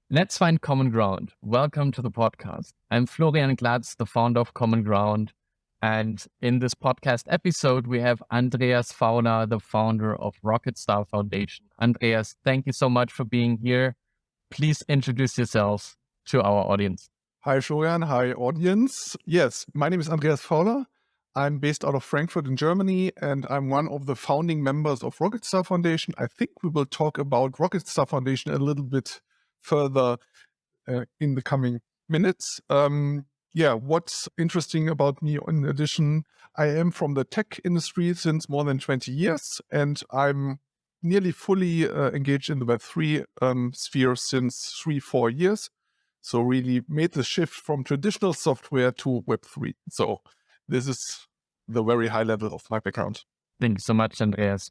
Let's find common ground. Welcome to the podcast. I'm Florian Glatz, the founder of Common Ground. And in this podcast episode, we have Andreas Fauler, the founder of Rocketstar Foundation. Andreas, thank you so much for being here. Please introduce yourselves to our audience. Hi, Florian. Hi, audience. Yes, my name is Andreas Fauler. I'm based out of Frankfurt in Germany, and I'm one of the founding members of Rocketstar Foundation. I think we will talk about Rocketstar Foundation a little bit further in the coming minutes. What's interesting about me, in addition, I am from the tech industry since more than 20 years, and I'm nearly fully engaged in the Web3 sphere since 3-4 years. So really made the shift from traditional software to Web3. So this is the very high level of my background. Thank you so much, Andreas.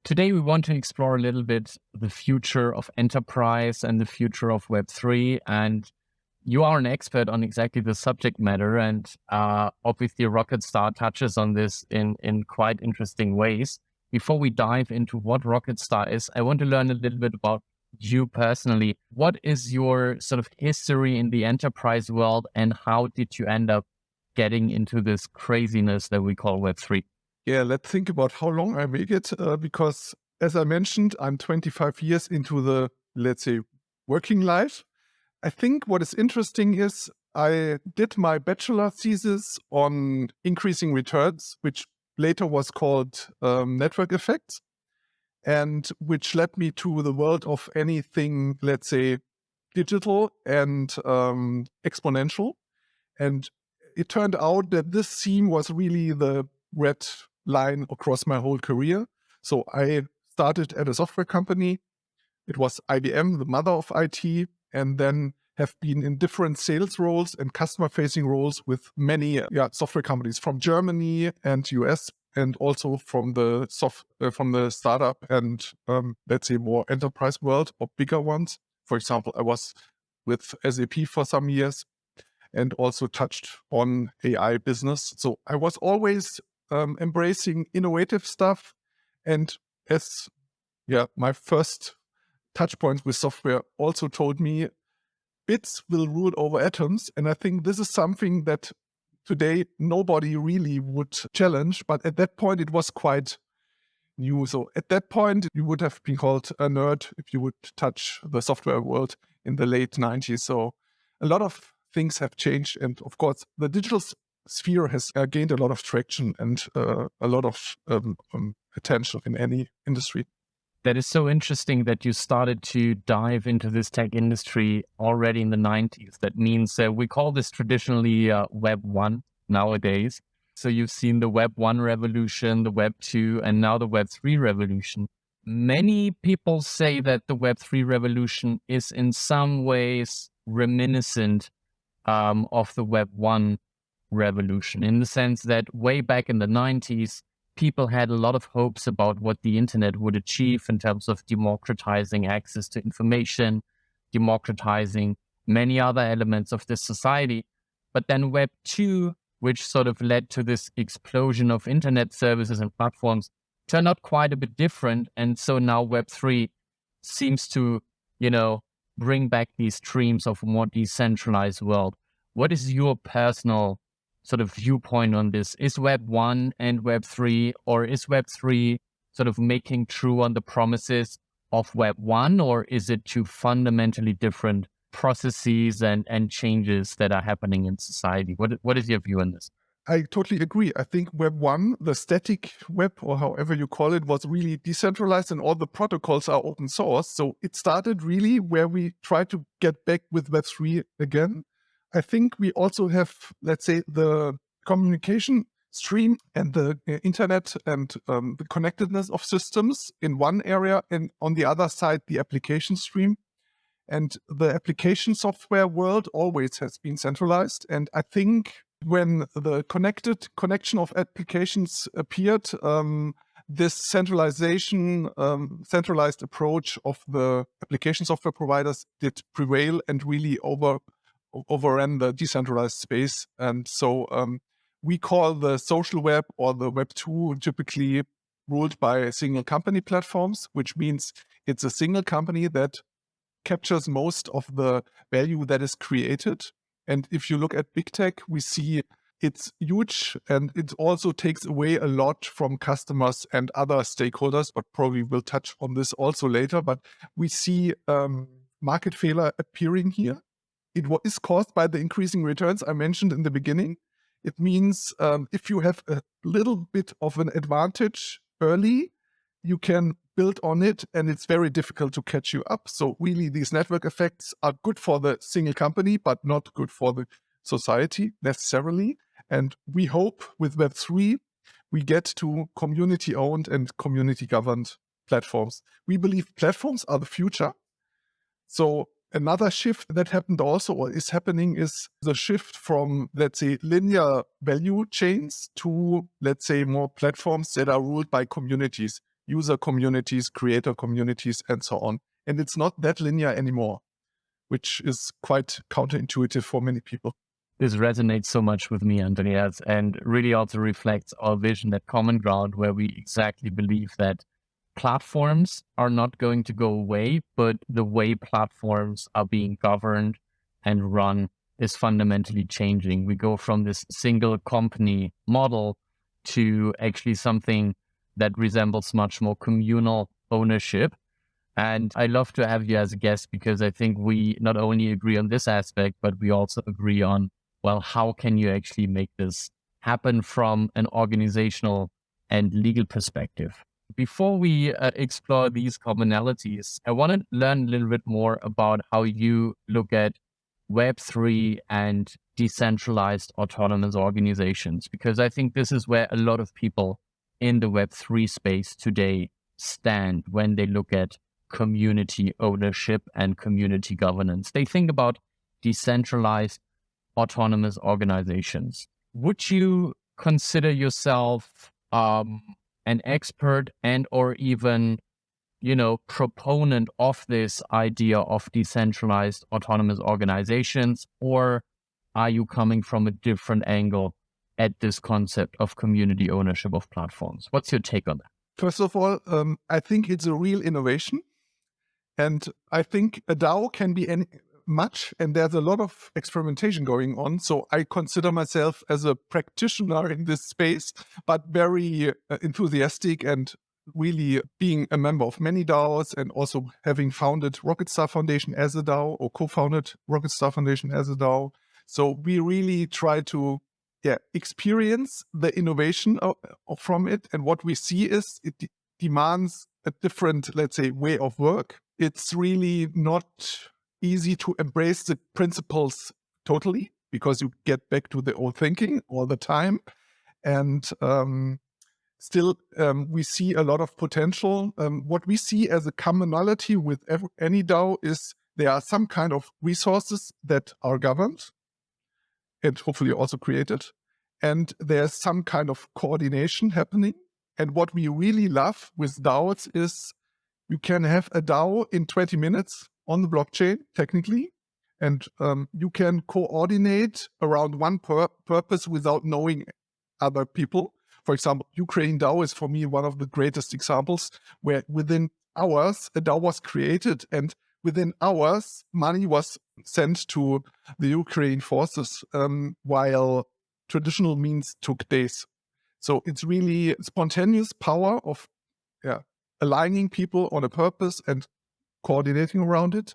Today, we want to explore a little bit the future of enterprise and the future of Web3. And you are an expert on exactly the subject matter. And obviously, Rocketstar touches on this in quite interesting ways. Before we dive into what Rocketstar is, I want to learn a little bit about you personally. What is your sort of history in the enterprise world, and how did you end up getting into this craziness that we call Web3? Yeah, let's think about how long I make it, because as I mentioned, I'm 25 years into the, let's say, working life. I think what is interesting is I did my bachelor thesis on increasing returns, which later was called network effects, and which led me to the world of anything, let's say, digital and exponential. And it turned out that this theme was really the red line across my whole career. So I started at a software company. It was IBM, the mother of IT, and then have been in different sales roles and customer-facing roles with many software companies from Germany and US, and also from the startup and let's say more enterprise world or bigger ones. For example, I was with SAP for some years and also touched on AI business. So I was always embracing innovative stuff. And as my first touch points with software also told me bits will rule over atoms. And I think this is something that today nobody really would challenge. But at that point, it was quite new. So at that point, you would have been called a nerd if you would touch the software world in the late 90s. So a lot of things have changed. And of course, the digital sphere has gained a lot of traction and a lot of attention in any industry. That is so interesting that you started to dive into this tech industry already in the 90s. That means we call this traditionally Web 1 nowadays. So you've seen the Web 1 revolution, the Web 2, and now the Web 3 revolution. Many people say that the Web 3 revolution is in some ways reminiscent of the Web 1 revolution, in the sense that way back in the 90s, people had a lot of hopes about what the internet would achieve in terms of democratizing access to information, democratizing many other elements of this society. But then Web 2, which sort of led to this explosion of internet services and platforms, turned out quite a bit different. And so now Web 3 seems to, bring back these dreams of a more decentralized world. What is your personal sort of viewpoint on this? Is Web 1 and Web 3, or is Web 3 sort of making true on the promises of Web 1, or is it two fundamentally different processes and changes that are happening in society? What is your view on this? I totally agree. I think Web 1, the static web, or however you call it, was really decentralized and all the protocols are open source. So it started really where we try to get back with Web 3 again. I think we also have, let's say, the communication stream and the internet and the connectedness of systems in one area, and on the other side, the application stream. And the application software world always has been centralized. And I think when the connection of applications appeared, this centralized approach of the application software providers did prevail and really overran the decentralized space. And so we call the social web or the Web 2 typically ruled by single company platforms, which means it's a single company that captures most of the value that is created. And if you look at big tech, we see it's huge, and it also takes away a lot from customers and other stakeholders, but probably we'll touch on this also later. But we see market failure appearing here. It is caused by the increasing returns I mentioned in the beginning. It means if you have a little bit of an advantage early, you can build on it, and it's very difficult to catch you up. So really, these network effects are good for the single company, but not good for the society necessarily. And we hope with Web3, we get to community-owned and community-governed platforms. We believe platforms are the future. So another shift that happened also, or is happening, is the shift from, let's say, linear value chains to, let's say, more platforms that are ruled by communities, user communities, creator communities, and so on. And it's not that linear anymore, which is quite counterintuitive for many people. This resonates so much with me, Andreas, and really also reflects our vision, that common ground where we exactly believe that platforms are not going to go away, but the way platforms are being governed and run is fundamentally changing. We go from this single company model to actually something that resembles much more communal ownership. And I love to have you as a guest, because I think we not only agree on this aspect, but we also agree on, well, how can you actually make this happen from an organizational and legal perspective? Before we explore these commonalities, I want to learn a little bit more about how you look at Web3 and decentralized autonomous organizations, because I think this is where a lot of people in the Web3 space today stand when they look at community ownership and community governance. They think about decentralized autonomous organizations. Would you consider yourself an expert and or even, proponent of this idea of decentralized autonomous organizations, or are you coming from a different angle at this concept of community ownership of platforms? What's your take on that? First of all, I think it's a real innovation. And I think a DAO can be much, and there's a lot of experimentation going on. So I consider myself as a practitioner in this space, but very enthusiastic, and really being a member of many DAOs, and also having founded Rocketstar Foundation as a DAO, or co-founded Rocketstar Foundation as a DAO. So we really try to experience the innovation from it. And what we see is it demands a different, let's say, way of work. It's really not easy to embrace the principles totally, because you get back to the old thinking all the time. And still, we see a lot of potential. What we see as a commonality with any DAO is there are some kind of resources that are governed and hopefully also created. And there's some kind of coordination happening. And what we really love with DAOs is you can have a DAO in 20 minutes on the blockchain, technically, and you can coordinate around one purpose without knowing other people. For example, Ukraine DAO is for me one of the greatest examples, where within hours a DAO was created, and within hours money was sent to the Ukraine forces, while traditional means took days. So it's really spontaneous power of aligning people on a purpose and coordinating around it.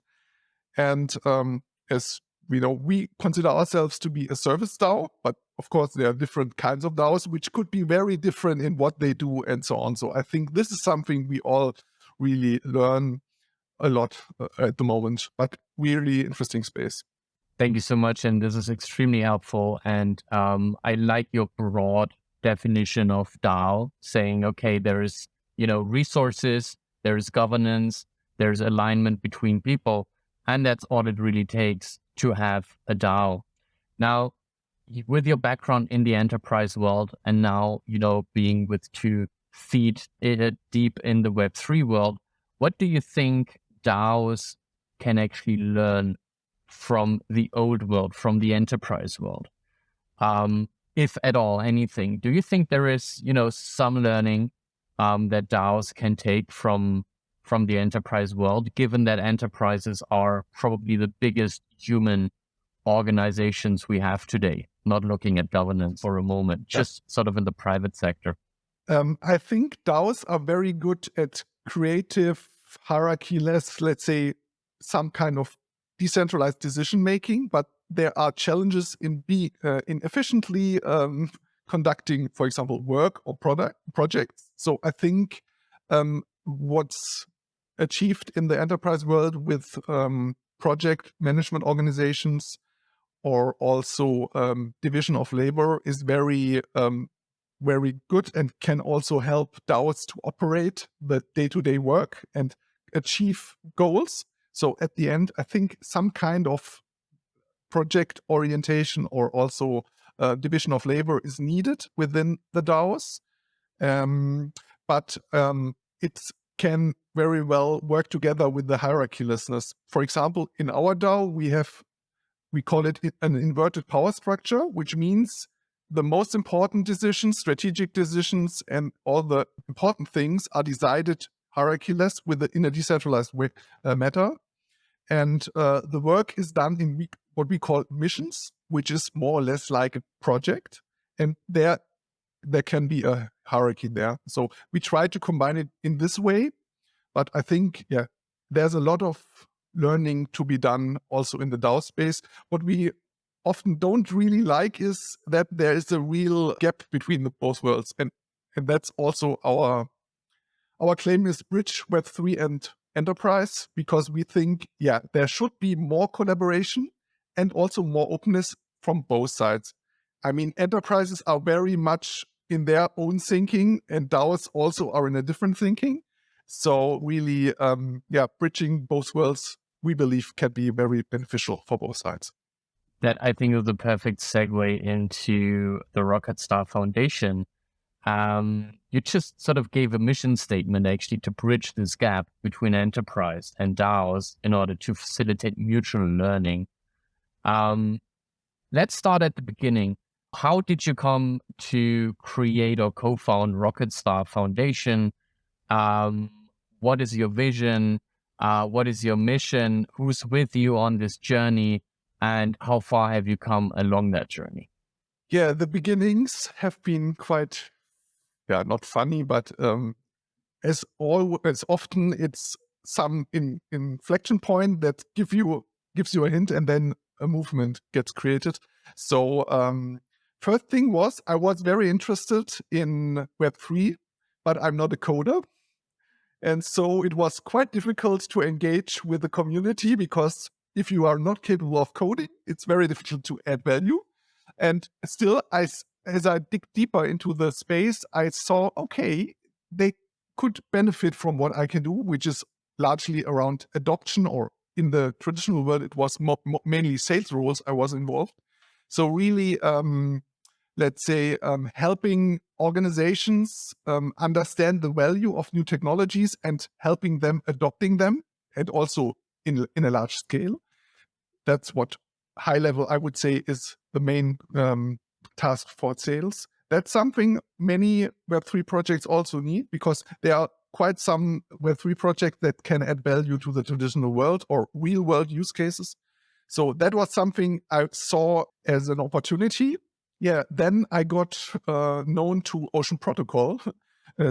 And as we know, we consider ourselves to be a service DAO, but of course there are different kinds of DAOs which could be very different in what they do and so on. So I think this is something we all really learn a lot at the moment, but really interesting space. Thank you so much. And this is extremely helpful. And I like your broad definition of DAO, saying, okay, there is, resources, there is governance, there's alignment between people, and that's all it really takes to have a DAO. Now, with your background in the enterprise world, and now, being with 2 feet deep in the Web3 world, what do you think DAOs can actually learn from the old world, from the enterprise world? If at all, anything. Do you think there is, some learning that DAOs can take from from the enterprise world, given that enterprises are probably the biggest human organizations we have today, not looking at governance for a moment, just sort of in the private sector? I think DAOs are very good at creative, hierarchy-less, let's say, some kind of decentralized decision making, but there are challenges in efficiently conducting, for example, work or projects. So I think what's achieved in the enterprise world with project management organizations or also division of labor is very good and can also help DAOs to operate the day-to-day work and achieve goals. So at the end, I think some kind of project orientation or also division of labor is needed within the DAOs. But it can very well work together with the hierarchy-lessness. For example, in our DAO, we call it an inverted power structure, which means the most important decisions, strategic decisions, and all the important things are decided hierarchy-less in a decentralized way, matter. And the work is done in what we call missions, which is more or less like a project. And there can be a hierarchy there. So we try to combine it in this way. But I think, there's a lot of learning to be done also in the DAO space. What we often don't really like is that there is a real gap between the both worlds. And that's also our claim is bridge Web3 and enterprise, because we think, there should be more collaboration and also more openness from both sides. I mean, enterprises are very much in their own thinking and DAOs also are in a different thinking. So really, bridging both worlds, we believe, can be very beneficial for both sides. That, I think, is the perfect segue into the Rocketstar Foundation. You just sort of gave a mission statement actually to bridge this gap between enterprise and DAOs in order to facilitate mutual learning. Let's start at the beginning. How did you come to create or co-found Rocketstar Foundation? What is your vision? What is your mission? Who's with you on this journey? And how far have you come along that journey? Yeah, the beginnings have been quite, not funny, but as often it's some inflection point that gives you a hint, and then a movement gets created. So first thing was, I was very interested in Web3, but I'm not a coder. And so it was quite difficult to engage with the community, because if you are not capable of coding, it's very difficult to add value. And still, as I dig deeper into the space, I saw, okay, they could benefit from what I can do, which is largely around adoption, or in the traditional world, it was mainly sales roles I was involved. So really, let's say, helping organizations understand the value of new technologies and helping them adopting them, and also in a large scale. That's what high level I would say is the main task for sales. That's something many Web3 projects also need, because there are quite some Web3 projects that can add value to the traditional world or real world use cases. So that was something I saw as an opportunity. Yeah, then I got known to Ocean Protocol,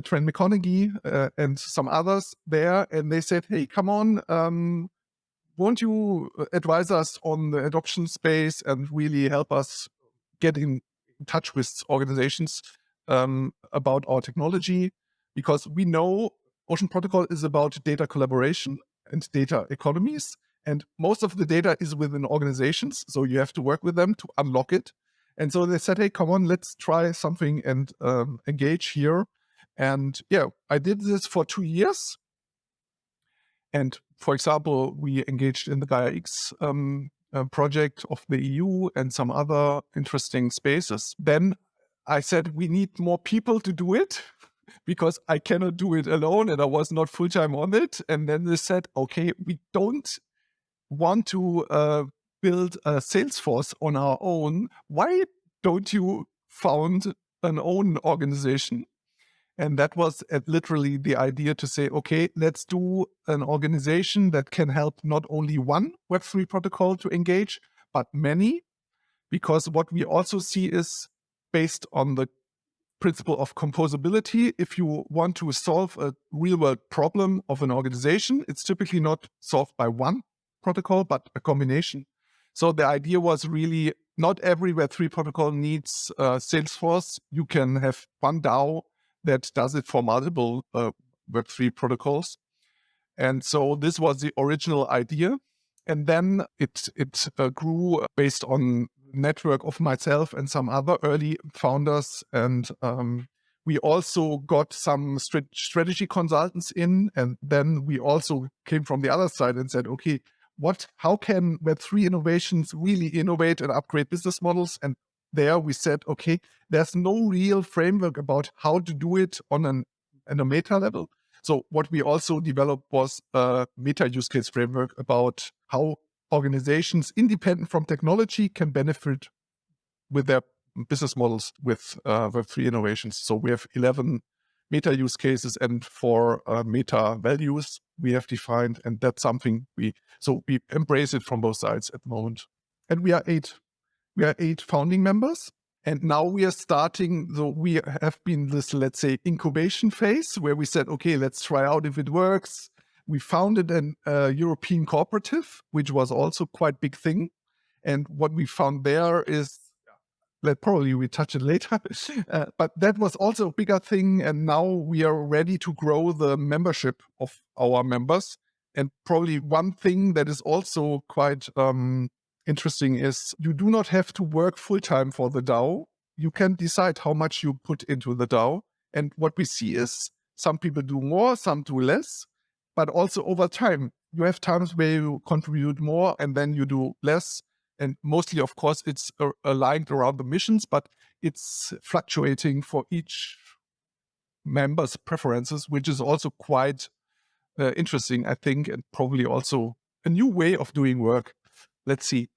Trent McConaughey and some others there, and they said, hey, come on, won't you advise us on the adoption space and really help us get in touch with organizations about our technology? Because we know Ocean Protocol is about data collaboration and data economies, and most of the data is within organizations, so you have to work with them to unlock it. And so they said, hey, come on, let's try something and engage here. And I did this for 2 years. And for example, we engaged in the Gaia X project of the EU and some other interesting spaces. Then I said, we need more people to do it, because I cannot do it alone, and I was not full-time on it. And then they said, okay, we don't want to build a sales force on our own. Why don't you found an own organization? And that was literally the idea to say, okay, let's do an organization that can help not only one Web3 protocol to engage, but many, because what we also see is based on the principle of composability. If you want to solve a real world problem of an organization, it's typically not solved by one protocol, but a combination. So the idea was really not every Web3 protocol needs Salesforce. You can have one DAO that does it for multiple Web3 protocols. And so this was the original idea. And then it grew based on network of myself and some other early founders. And we also got some strategy consultants in. And then we also came from the other side and said, okay, how can Web3 innovations really innovate and upgrade business models? And there we said, okay, there's no real framework about how to do it on a meta level. So what we also developed was a meta use case framework about how organizations independent from technology can benefit with their business models with Web3 innovations. So we have 11 meta use cases and 4 meta values we have defined. And that's something we embrace it from both sides at the moment. And we are 8 founding members. And now we are starting, so we have been this, let's say, incubation phase where we said, okay, let's try out if it works. We founded an European cooperative, which was also quite big thing. And what we found there is, probably we touch it later, but that was also a bigger thing. And now we are ready to grow the membership of our members. And probably one thing that is also quite interesting is you do not have to work full-time for the DAO. You can decide how much you put into the DAO. And what we see is some people do more, some do less, but also over time, you have times where you contribute more and then you do less. And mostly, of course, it's aligned around the missions, but it's fluctuating for each member's preferences, which is also quite interesting, I think, and probably also a new way of doing work. Let's see.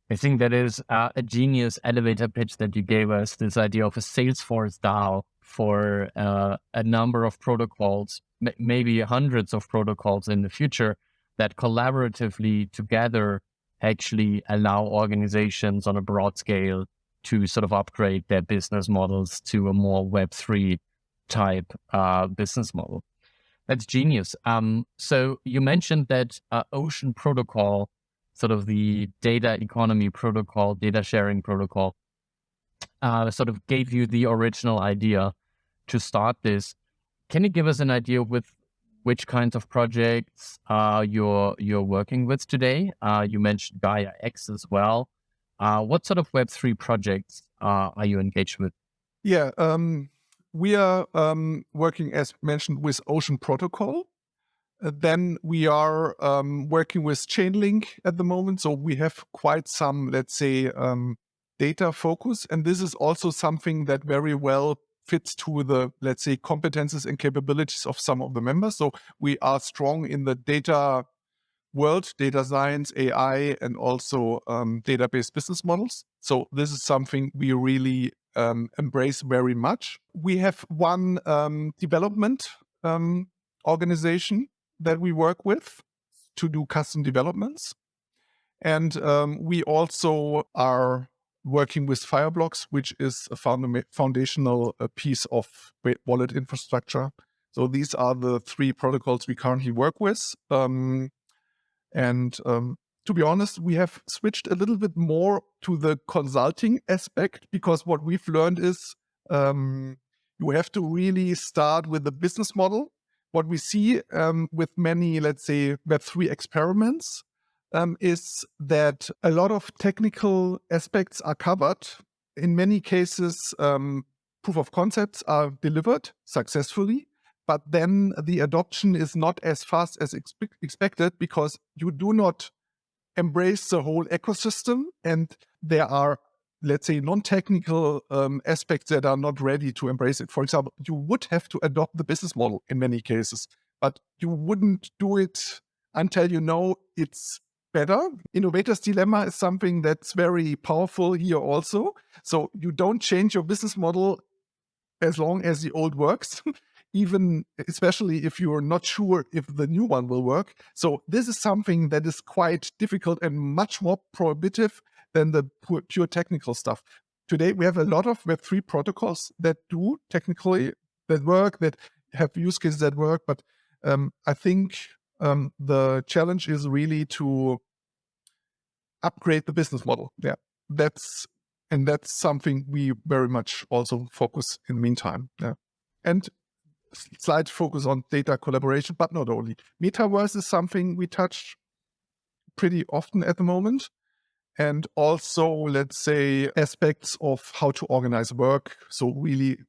I think that is a genius elevator pitch that you gave us, this idea of a Salesforce DAO for a number of protocols, maybe hundreds of protocols in the future that collaboratively together actually allow organizations on a broad scale to sort of upgrade their business models to a more Web3 type business model. That's genius. So you mentioned that Ocean Protocol, sort of the data economy protocol, data sharing protocol, sort of gave you the original idea to start this. Can you give us an idea with which kinds of projects you're working with today? You mentioned Gaia X as well. What sort of Web3 projects are you engaged with? Yeah, we are working, as mentioned, with Ocean Protocol. Then we are working with Chainlink at the moment. So we have quite some, let's say, data focus. And this is also something that very well fits to the, let's say, competences and capabilities of some of the members. So we are strong in the data world, data science, AI, and also database business models. So this is something we really embrace very much. We have one development organization that we work with to do custom developments. And we also are working with Fireblocks, which is a foundational piece of wallet infrastructure. So these are the 3 protocols we currently work with. To be honest, we have switched a little bit more to the consulting aspect because what we've learned is you have to really start with the business model. What we see with many, let's say, Web3 experiments is that a lot of technical aspects are covered. In many cases, proof of concepts are delivered successfully, but then the adoption is not as fast as expected because you do not embrace the whole ecosystem, and there are, let's say, non-technical aspects that are not ready to embrace it. For example, you would have to adopt the business model in many cases, but you wouldn't do it until you know it's better. Innovator's dilemma is something that's very powerful here also. So you don't change your business model as long as the old works, even especially if you're not sure if the new one will work. So this is something that is quite difficult and much more prohibitive than the pure technical stuff. Today, we have a lot of Web3 protocols that do technically that work, that have use cases that work. But I think the challenge is really to upgrade the business model. Yeah, that's something we very much also focus in the meantime. Yeah, and slight focus on data collaboration, but not only. Metaverse is something we touch pretty often at the moment. And also, let's say, aspects of how to organize work. So really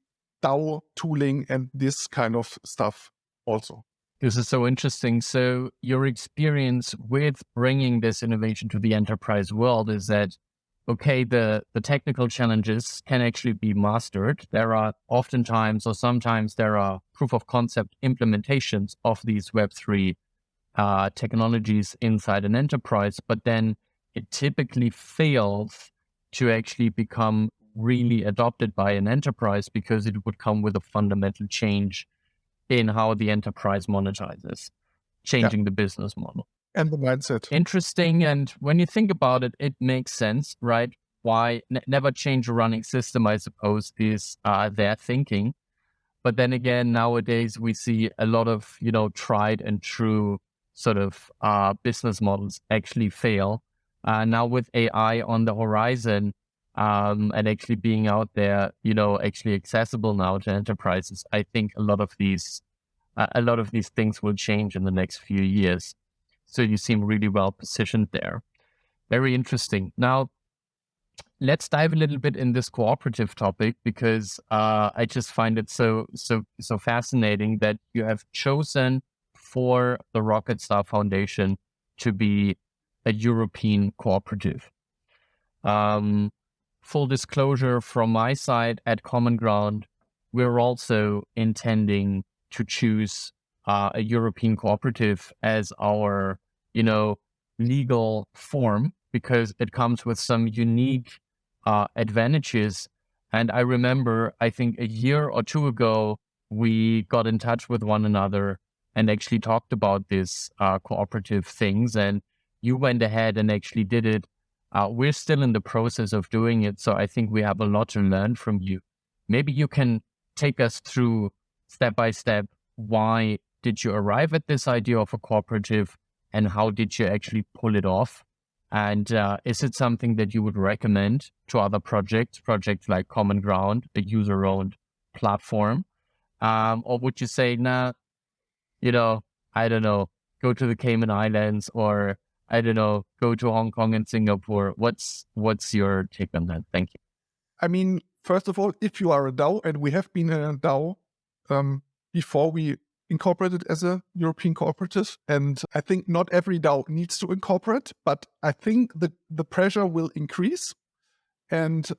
DAO tooling and this kind of stuff also. This is so interesting. So your experience with bringing this innovation to the enterprise world is that, okay, the technical challenges can actually be mastered. There are oftentimes or sometimes there are proof of concept implementations of these Web3 technologies inside an enterprise, but then it typically fails to actually become really adopted by an enterprise because it would come with a fundamental change in how the enterprise monetizes, changing the business model. And the mindset. Interesting. And when you think about it, it makes sense, right? Why never change a running system, I suppose, is their thinking. But then again, nowadays we see a lot of, tried and true sort of business models actually fail. Now with AI on the horizon, and actually being out there, actually accessible now to enterprises, I think a lot of these things will change in the next few years. So you seem really well positioned there. Very interesting. Now, let's dive a little bit in this cooperative topic because I just find it so fascinating that you have chosen for the Rocketstar Foundation to be a European cooperative. Full disclosure from my side, at Common Ground, we're also intending to choose a European cooperative as our, legal form because it comes with some unique advantages. And I remember, I think a year or two ago, we got in touch with one another and actually talked about this cooperative things. And you went ahead and actually did it. We're still in the process of doing it. So I think we have a lot to learn from you. Maybe you can take us through step by step. Why did you arrive at this idea of a cooperative and how did you actually pull it off? And is it something that you would recommend to other projects like Common Ground, a user-owned platform? Or would you say, nah, I don't know, go to the Cayman Islands or, I don't know, go to Hong Kong and Singapore? What's your take on that? Thank you. I mean, first of all, if you are a DAO, and we have been a DAO before we incorporated as a European cooperative, and I think not every DAO needs to incorporate, but I think the pressure will increase. And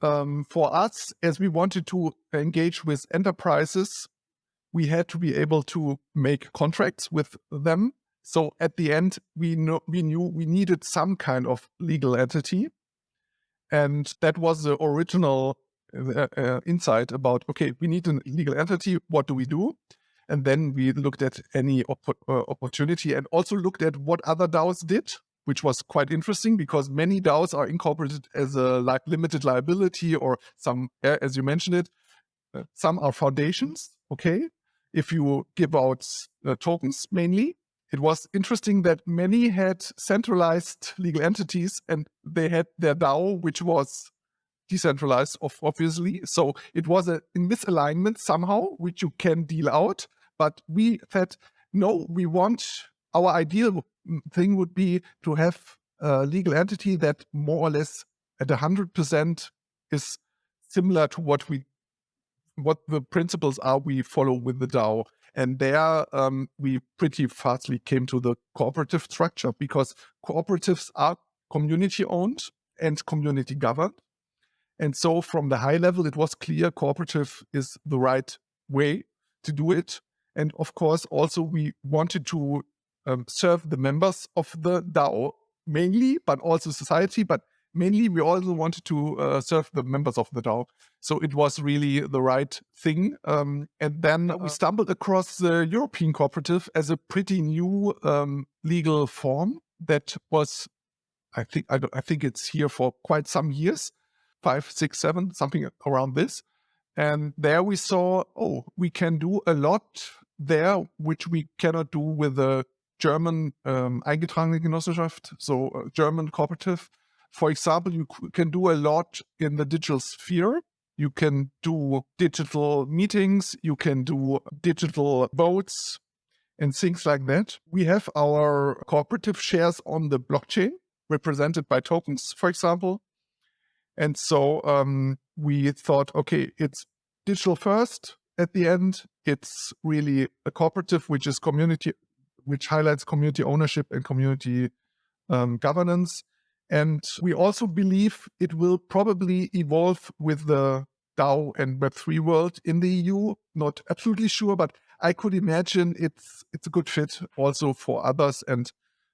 for us, as we wanted to engage with enterprises, we had to be able to make contracts with them. So at the end, we knew we needed some kind of legal entity. And that was the original insight about, okay, we need a legal entity. What do we do? And then we looked at any opportunity and also looked at what other DAOs did, which was quite interesting because many DAOs are incorporated as a limited liability or some, as you mentioned it, some are foundations, okay? If you give out tokens mainly. It was interesting that many had centralized legal entities and they had their DAO, which was decentralized, obviously. So it was a misalignment somehow, which you can deal out. But we said, no, we want, our ideal thing would be to have a legal entity that more or less at 100% is similar to what the principles are we follow with the DAO. And there we pretty fastly came to the cooperative structure because cooperatives are community owned and community governed. And so from the high level, it was clear cooperative is the right way to do it. And of course, also we wanted to serve the members of the DAO mainly, but also society. But mainly we also wanted to serve the members of the DAO. So it was really the right thing. And then we stumbled across the European cooperative as a pretty new legal form that was, I think it's here for quite some years, 5, 6, 7, something around this. And there we saw, oh, we can do a lot there, which we cannot do with the German eingetragene Genossenschaft, so German cooperative. For example, you can do a lot in the digital sphere. You can do digital meetings, you can do digital votes and things like that. We have our cooperative shares on the blockchain, represented by tokens, for example. And so we thought, okay, it's digital first at the end. It's really a cooperative, which is community, which highlights community ownership and community governance. And we also believe it will probably evolve with the DAO and Web3 world in the EU. Not absolutely sure, but I could imagine it's a good fit also for others and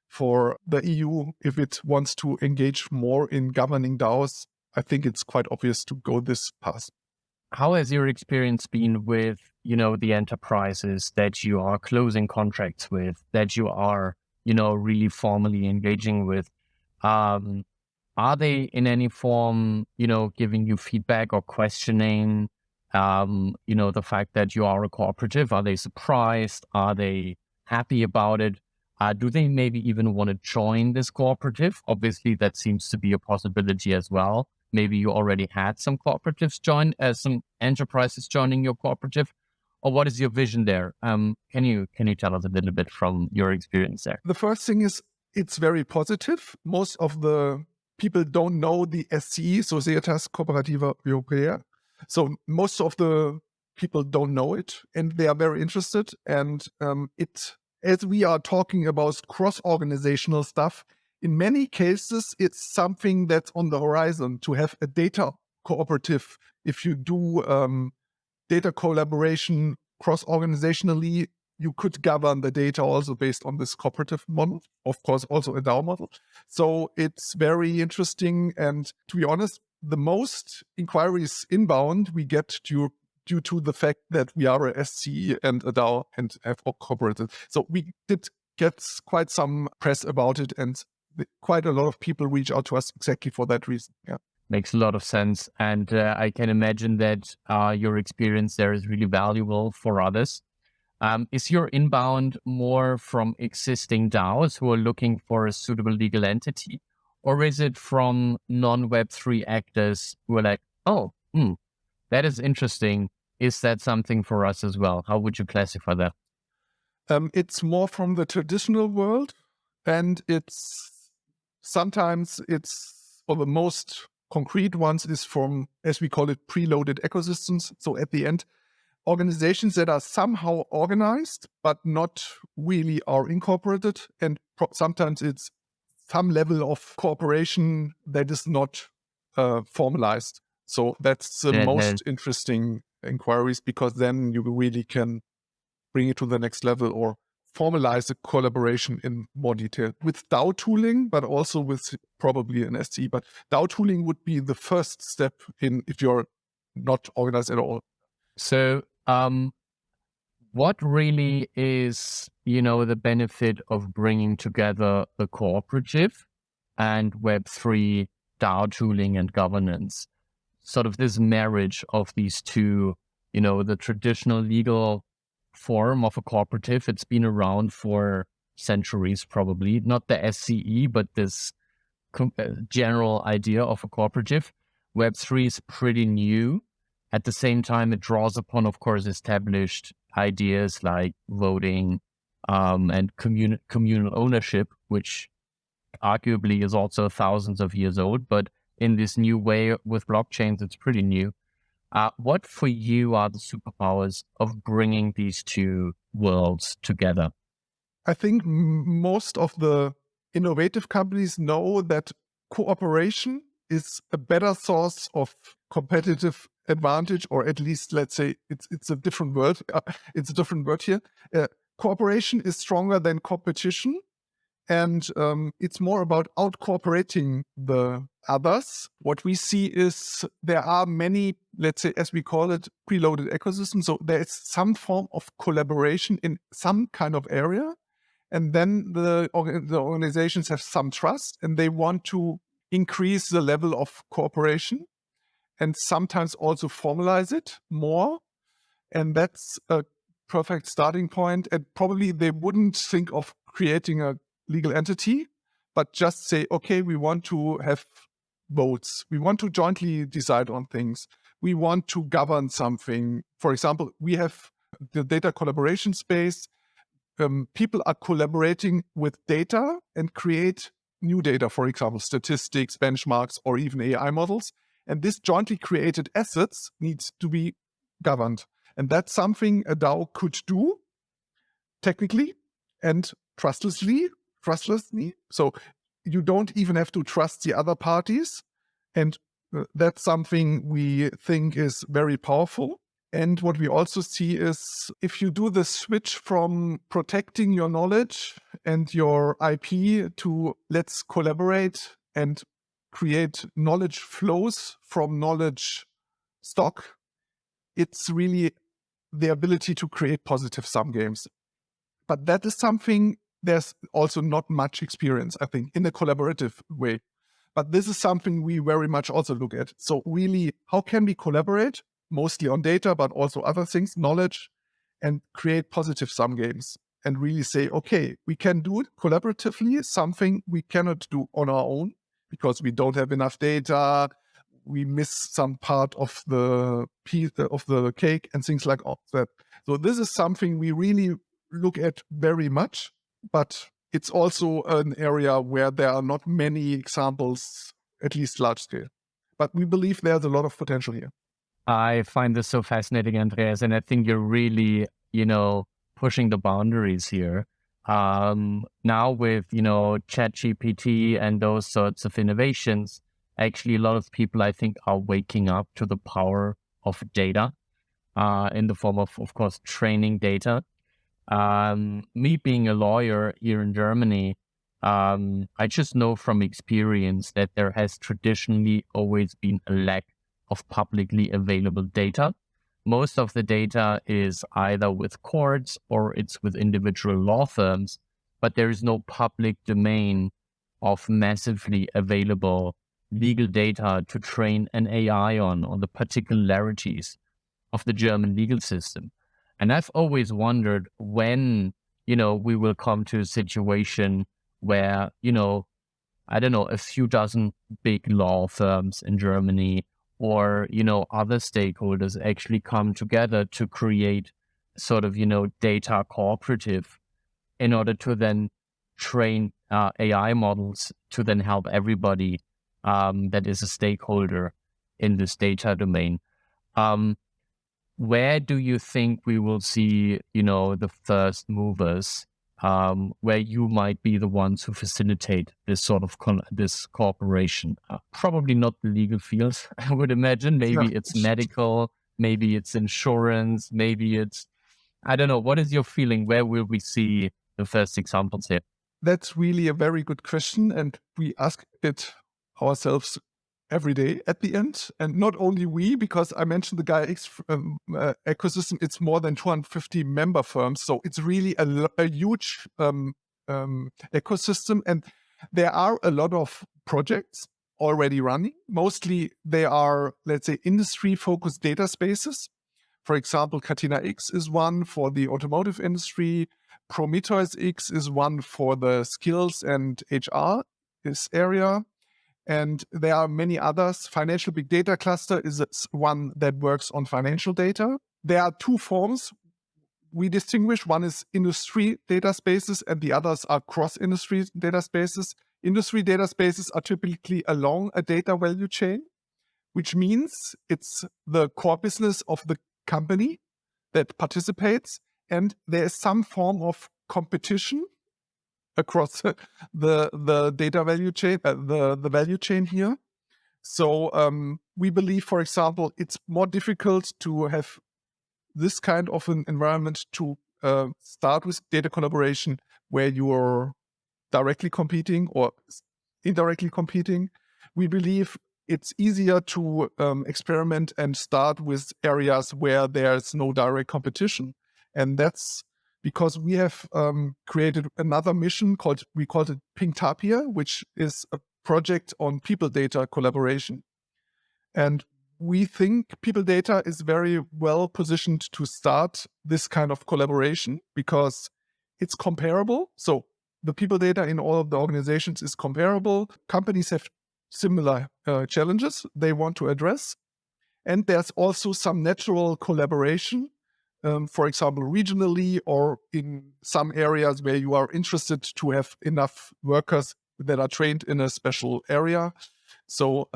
for the EU if it wants to engage more in governing DAOs. I think it's quite obvious to go this path. How has your experience been with, the enterprises that you are closing contracts with, that you are, really formally engaging with? Are they in any form, giving you feedback or questioning, the fact that you are a cooperative? Are they surprised? Are they happy about it? Do they maybe even want to join this cooperative? Obviously, that seems to be a possibility as well. Maybe you already had some cooperatives join, some enterprises joining your cooperative, or what is your vision there? Can you tell us a little bit from your experience there? The first thing is it's very positive. Most of the people don't know the SCE, Societas Cooperativa Europea. So most of the people don't know it, and they are very interested. And as we are talking about cross-organizational stuff, in many cases, it's something that's on the horizon to have a data cooperative. If you do data collaboration cross-organizationally, you could govern the data also based on this cooperative model, of course, also a DAO model. So it's very interesting. And to be honest, the most inquiries inbound we get due to the fact that we are a SCE and a DAO and have cooperated. So we did get quite some press about it, and quite a lot of people reach out to us exactly for that reason. Yeah. Makes a lot of sense. And I can imagine that your experience there is really valuable for others. Is your inbound more from existing DAOs who are looking for a suitable legal entity? Or is it from non-Web3 actors who are like, oh, that is interesting. Is that something for us as well? How would you classify that? It's more from the traditional world, and sometimes or the most concrete ones is from, as we call it, preloaded ecosystems. So at the end, organizations that are somehow organized, but not really are incorporated. And sometimes it's some level of cooperation that is not formalized. So that's the most interesting inquiries, because then you really can bring it to the next level or formalize the collaboration in more detail with DAO tooling, but also with probably an SCE. But DAO tooling would be the first step in if you're not organized at all. So what really is, the benefit of bringing together the cooperative and Web3 DAO tooling and governance? Sort of this marriage of these two, the traditional legal form of a cooperative. It's been around for centuries, probably, not the SCE, but this general idea of a cooperative. Web3 is pretty new. At the same time, it draws upon, of course, established ideas like voting and communal ownership, which arguably is also thousands of years old. But in this new way with blockchains, it's pretty new. What for you are the superpowers of bringing these two worlds together? I think most of the innovative companies know that cooperation is a better source of competitive advantage, or at least, let's say, it's a different word. It's a different word here. Cooperation is stronger than competition And it's more about out-cooperating the others. What we see is there are many, let's say, as we call it, preloaded ecosystems. So there is some form of collaboration in some kind of area. And then the organizations have some trust and they want to increase the level of cooperation and sometimes also formalize it more. And that's a perfect starting point. And probably they wouldn't think of creating a legal entity, but just say, okay, we want to have votes. We want to jointly decide on things. We want to govern something. For example, we have the data collaboration space. People are collaborating with data and create new data, for example, statistics, benchmarks, or even AI models. And this jointly created assets needs to be governed. And that's something a DAO could do technically and trustlessly. So you don't even have to trust the other parties. And that's something we think is very powerful. And what we also see is if you do the switch from protecting your knowledge and your IP to let's collaborate and create knowledge flows from knowledge stock, it's really the ability to create positive sum games. But that is something there's also not much experience, I think, in a collaborative way. But this is something we very much also look at. So really, how can we collaborate, mostly on data, but also other things, knowledge, and create positive sum games and really say, okay, we can do it collaboratively, something we cannot do on our own because we don't have enough data, we miss some part of the piece of the cake and things like that. So this is something we really look at very much, but it's also an area where there are not many examples, at least large scale. But we believe there's a lot of potential here. I find this so fascinating, Andreas, and I think you're really, pushing the boundaries here. Now with, ChatGPT and those sorts of innovations, actually a lot of people, I think, are waking up to the power of data, in the form of course, training data. Me being a lawyer here in Germany, I just know from experience that there has traditionally always been a lack of publicly available data. Most of the data is either with courts or it's with individual law firms, but there is no public domain of massively available legal data to train an AI on the particularities of the German legal system. And I've always wondered when, we will come to a situation where, I don't know, a few dozen big law firms in Germany or, other stakeholders actually come together to create sort of, data cooperative in order to then train AI models to then help everybody that is a stakeholder in this data domain. Where do you think we will see, the first movers, where you might be the ones who facilitate this sort of this cooperation? Probably not the legal field, I would imagine. Maybe it's medical, maybe it's insurance, maybe it's, I don't know. What is your feeling? Where will we see the first examples here? That's really a very good question. And we ask it ourselves every day at the end. And not only we, because I mentioned the Gaia X ecosystem, it's more than 250 member firms. So it's really a huge ecosystem. And there are a lot of projects already running. Mostly they are, let's say, industry-focused data spaces. For example, Catena X is one for the automotive industry. Prometheus X is one for the skills and HR this area. And there are many others. Financial Big Data Cluster is one that works on financial data. There are two forms we distinguish. One is industry data spaces and the others are cross-industry data spaces. Industry data spaces are typically along a data value chain, which means it's the core business of the company that participates, and there is some form of competition across the data value chain, the value chain here. So we believe, for example, it's more difficult to have this kind of an environment to start with data collaboration where you're directly competing or indirectly competing. We believe it's easier to experiment and start with areas where there's no direct competition. And that's because we have created another mission we called it Pink Tapir, which is a project on people data collaboration. And we think people data is very well positioned to start this kind of collaboration because it's comparable. So the people data in all of the organizations is comparable. Companies have similar challenges they want to address. And there's also some natural collaboration, for example, regionally or in some areas where you are interested to have enough workers that are trained in a special area. So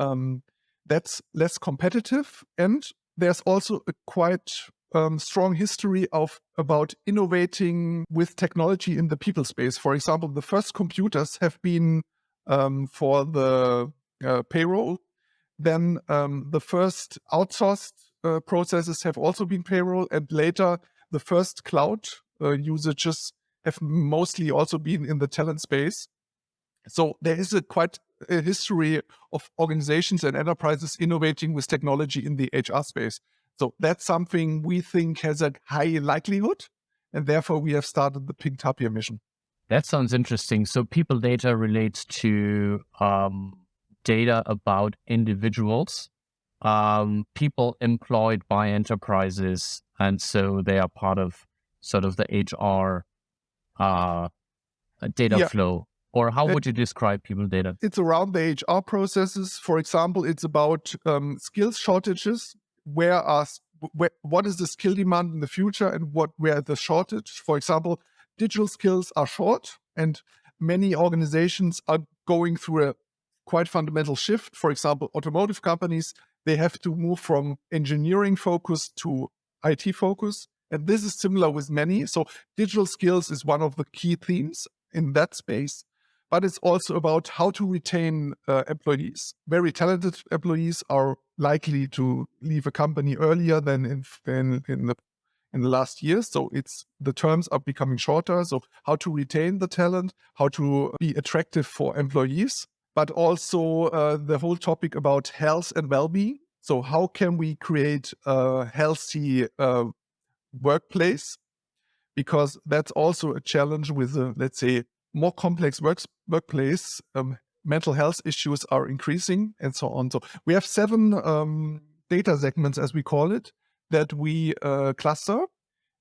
that's less competitive. And there's also a quite strong history about innovating with technology in the people space. For example, the first computers have been for the payroll. Then the first outsourced processes have also been payroll, and later the first cloud usages have mostly also been in the talent space. So there is quite a history of organizations and enterprises innovating with technology in the HR space. So that's something we think has a high likelihood, and therefore we have started the Pink Tapir mission. That sounds interesting. So people data relates to data about individuals, people employed by enterprises, and so they are part of sort of the HR data Yeah, flow. Or how would you describe people data? it's around the HR processes. For example, it's about skills shortages. What is the skill demand in the future, and where the shortage? For example, digital skills are short, and many organizations are going through a quite fundamental shift. For example, automotive companies, they have to move from engineering focus to IT focus, and this is similar with many. So digital skills is one of the key themes in that space. But it's also about how to retain employees. Very talented employees are likely to leave a company earlier than in the last years. So the terms are becoming shorter. So how to retain the talent, how to be attractive for employees, but also the whole topic about health and well-being. So how can we create a healthy workplace? Because that's also a challenge with let's say, more complex workplace. Mental health issues are increasing and so on. So we have 7 data segments, as we call it, that we cluster,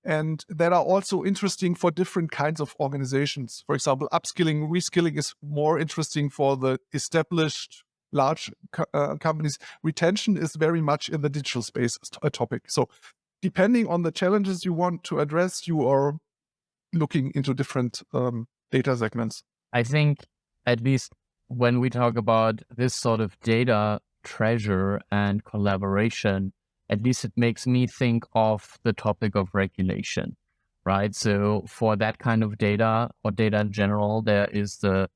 and that are also interesting for different kinds of organizations. For example, upskilling, reskilling is more interesting for the established large companies. Retention is very much in the digital space a topic. So depending on the challenges you want to address, you are looking into different data segments. I think at least when we talk about this sort of data treasure and collaboration, at least it makes me think of the topic of regulation, right? So for that kind of data or data in general, there is the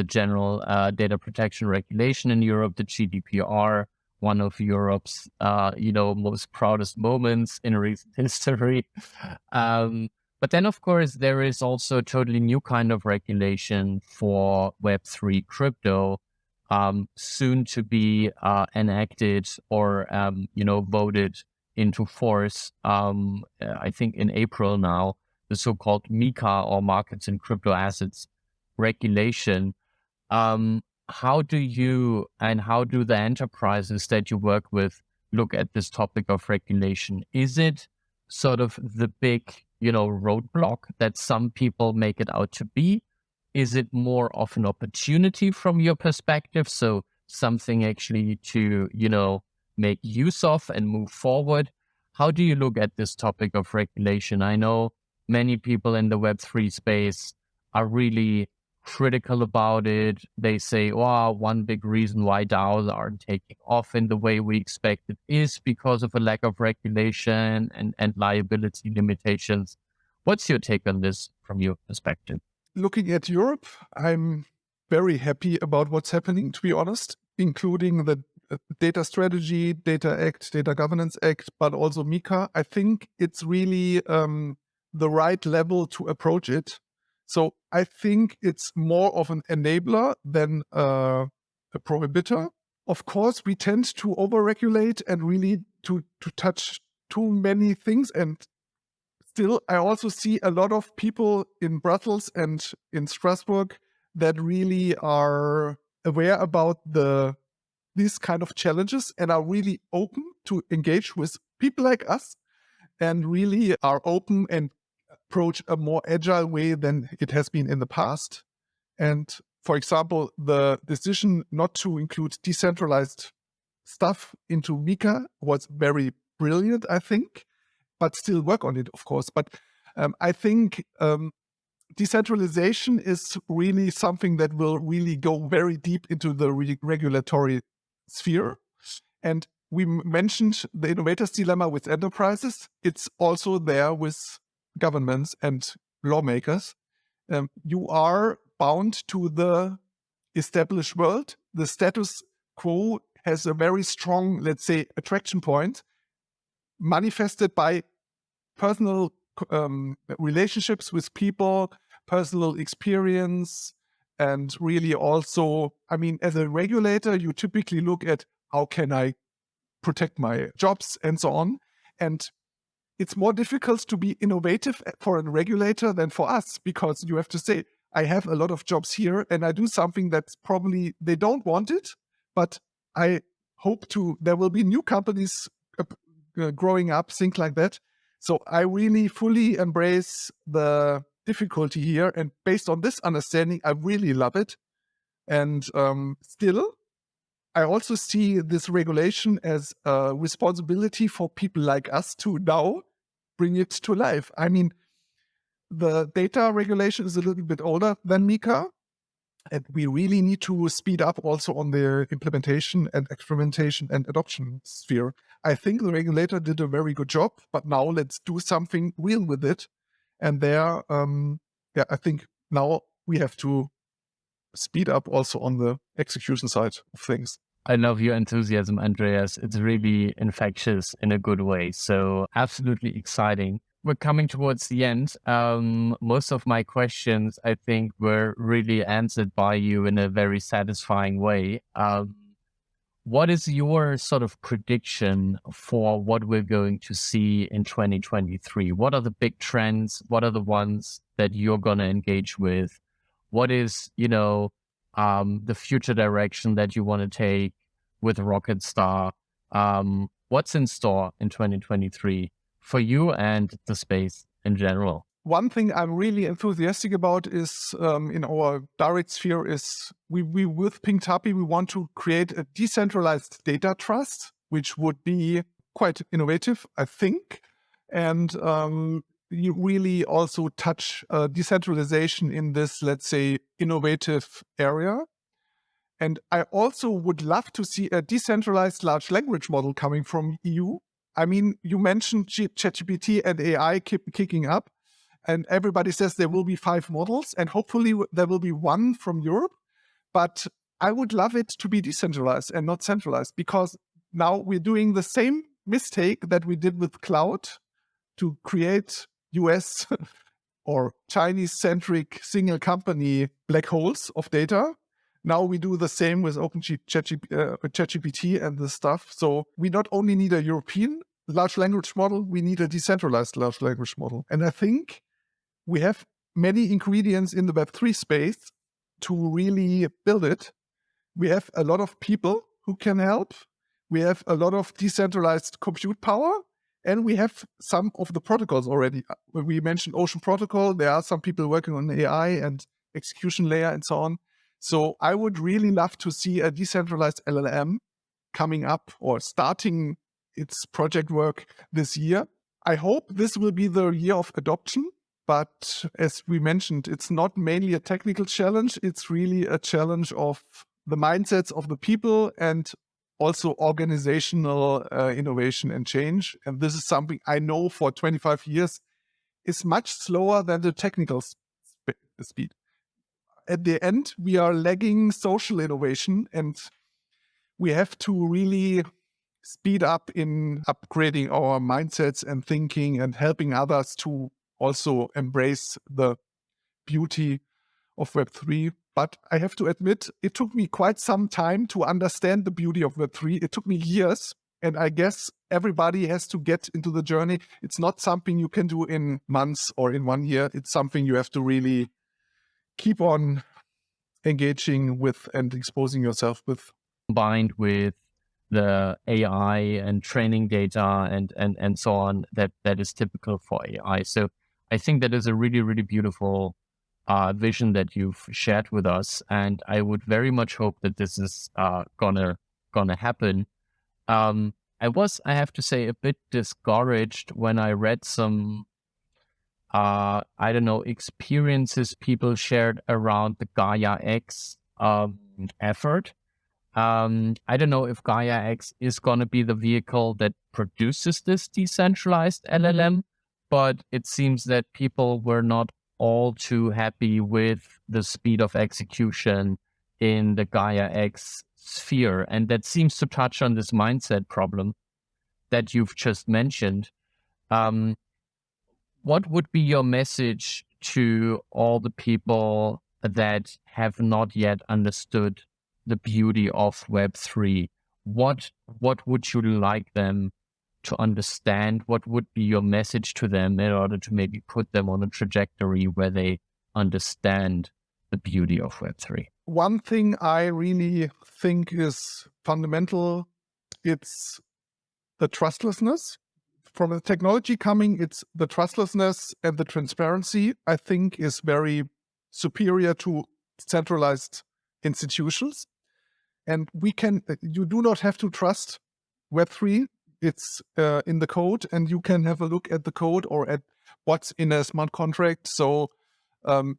general data protection regulation in Europe, the GDPR, one of Europe's most proudest moments in recent history. But then, of course, there is also a totally new kind of regulation for Web3 crypto, soon to be enacted or voted into force. I think in April now, the so-called MiCA, or Markets in Crypto Assets regulation. How do you and how do the enterprises that you work with look at this topic of regulation? Is it sort of the big, roadblock that some people make it out to be? Is it more of an opportunity from your perspective? So something actually to, make use of and move forward? How do you look at this topic of regulation? I know many people in the Web3 space are really critical about it. They say, wow, one big reason why DAOs aren't taking off in the way we expected is because of a lack of regulation and liability limitations. What's your take on this from your perspective? Looking at Europe, I'm very happy about what's happening, to be honest, including the Data Strategy, Data Act, Data Governance Act, but also MiCA. I think it's really the right level to approach it. So I think it's more of an enabler than a prohibitor. Of course, we tend to overregulate and really to touch too many things. And still, I also see a lot of people in Brussels and in Strasbourg that really are aware about these kind of challenges and are really open to engage with people like us and really are open and approach a more agile way than it has been in the past. And for example, the decision not to include decentralized stuff into Mika was very brilliant, I think, but still work on it, of course. But I think decentralization is really something that will really go very deep into the regulatory sphere. And we mentioned the innovator's dilemma with enterprises. It's also there with governments and lawmakers. You are bound to the established world. The status quo has a very strong, let's say, attraction point manifested by personal relationships with people, personal experience, and really also, I mean, as a regulator, you typically look at how can I protect my jobs and so on. And it's more difficult to be innovative for a regulator than for us, because you have to say, I have a lot of jobs here and I do something that's probably they don't want it, but I hope there will be new companies growing up, things like that. So I really fully embrace the difficulty here. And based on this understanding, I really love it. And still, I also see this regulation as a responsibility for people like us to now bring it to life. I mean, the data regulation is a little bit older than Mika, and we really need to speed up also on the implementation and experimentation and adoption sphere. I think the regulator did a very good job, but now let's do something real with it. And there, I think now we have to speed up also on the execution side of things. I love your enthusiasm, Andreas. It's really infectious in a good way. So absolutely exciting. We're coming towards the end. Most of my questions, I think, were really answered by you in a very satisfying way. What is your sort of prediction for what we're going to see in 2023? What are the big trends? What are the ones that you're going to engage with? What is, the future direction that you want to take with Rocketstar? What's in store in 2023 for you and the space in general? One thing I'm really enthusiastic about is in our direct sphere is we with Pinktapi, we want to create a decentralized data trust, which would be quite innovative, I think. And you really also touch decentralization in this, let's say, innovative area. And I also would love to see a decentralized large language model coming from EU. I mean, you mentioned ChatGPT and AI kicking up. And everybody says there will be 5 models, and hopefully there will be one from Europe. But I would love it to be decentralized and not centralized, because now we're doing the same mistake that we did with cloud to create US or Chinese-centric single company black holes of data. Now we do the same with ChatGPT and this stuff. So we not only need a European large language model, we need a decentralized large language model. And I think we have many ingredients in the Web3 space to really build it. We have a lot of people who can help. We have a lot of decentralized compute power, and we have some of the protocols already. When we mentioned Ocean Protocol, there are some people working on AI and execution layer and so on. So I would really love to see a decentralized LLM coming up or starting its project work this year. I hope this will be the year of adoption. But as we mentioned, it's not mainly a technical challenge. It's really a challenge of the mindsets of the people and also organizational innovation and change. And this is something I know for 25 years is much slower than the technical speed. At the end, we are lagging social innovation, and we have to really speed up in upgrading our mindsets and thinking and helping others to also embrace the beauty of Web3. But I have to admit, it took me quite some time to understand the beauty of Web3. It took me years. And I guess everybody has to get into the journey. It's not something you can do in months or in 1 year. It's something you have to really keep on engaging with and exposing yourself with. Combined with the AI and training data and so on that is typical for AI. So I think that is a really, really beautiful vision that you've shared with us, and I would very much hope that this is gonna happen. I have to say, a bit discouraged when I read some I don't know, experiences people shared around the Gaia X effort. I don't know if Gaia X is going to be the vehicle that produces this decentralized LLM, but it seems that people were not all too happy with the speed of execution in the Gaia X sphere. And that seems to touch on this mindset problem that you've just mentioned. What would be your message to all the people that have not yet understood the beauty of Web3? What would you like them to understand? What would be your message to them in order to maybe put them on a trajectory where they understand the beauty of Web3? One thing I really think is fundamental, it's the trustlessness. From the technology coming, it's the trustlessness and the transparency, I think, is very superior to centralized institutions. And you do not have to trust Web3. It's in the code, and you can have a look at the code or at what's in a smart contract. So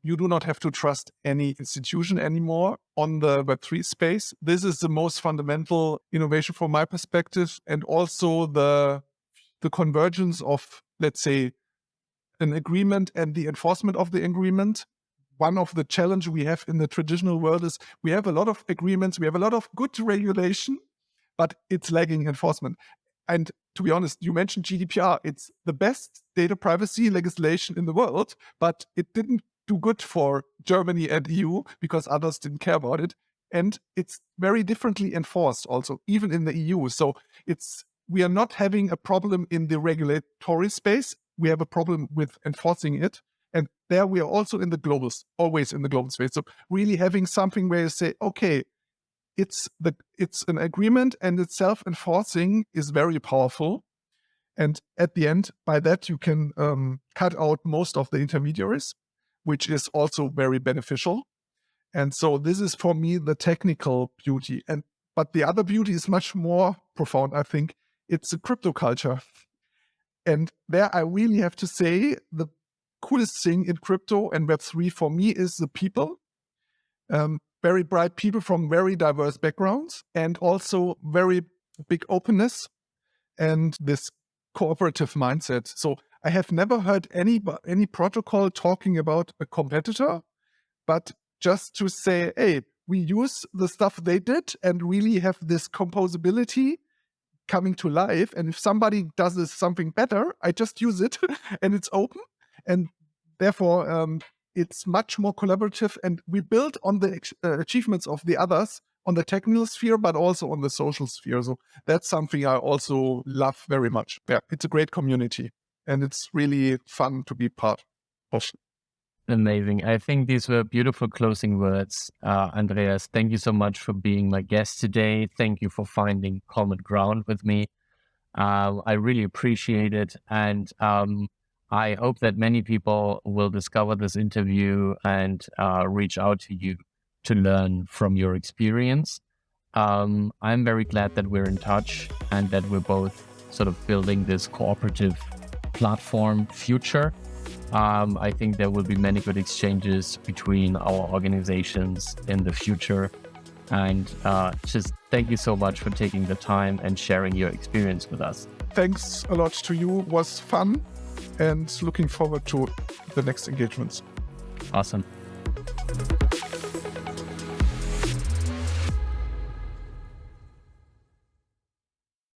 you do not have to trust any institution anymore on the Web3 space. This is the most fundamental innovation from my perspective, and also the convergence of, let's say, an agreement and the enforcement of the agreement. One of the challenges we have in the traditional world is we have a lot of agreements, we have a lot of good regulation, but it's lagging enforcement. And to be honest, you mentioned GDPR. It's the best data privacy legislation in the world, but it didn't do good for Germany and EU because others didn't care about it. And it's very differently enforced also, even in the EU. So we are not having a problem in the regulatory space. We have a problem with enforcing it. And there we are also always in the global space. So really having something where you say, okay, it's an agreement and it's self-enforcing is very powerful. And at the end, by that, you can cut out most of the intermediaries, which is also very beneficial. And so this is for me the technical beauty. But the other beauty is much more profound, I think. It's the crypto culture. And there I really have to say the coolest thing in crypto and Web3 for me is the people. Very bright people from very diverse backgrounds, and also very big openness and this cooperative mindset. So I have never heard any protocol talking about a competitor, but just to say, hey, we use the stuff they did and really have this composability coming to life. And if somebody does something better, I just use it and it's open. And therefore, it's much more collaborative. And we build on the achievements of the others on the technical sphere, but also on the social sphere. So that's something I also love very much. Yeah, it's a great community and it's really fun to be part of. Amazing. I think these were beautiful closing words. Andreas, thank you so much for being my guest today. Thank you for finding common ground with me. I really appreciate it. And I hope that many people will discover this interview and reach out to you to learn from your experience. I'm very glad that we're in touch and that we're both sort of building this cooperative platform future. I think there will be many good exchanges between our organizations in the future. And just thank you so much for taking the time and sharing your experience with us. Thanks a lot to you. It was fun and looking forward to the next engagements. Awesome.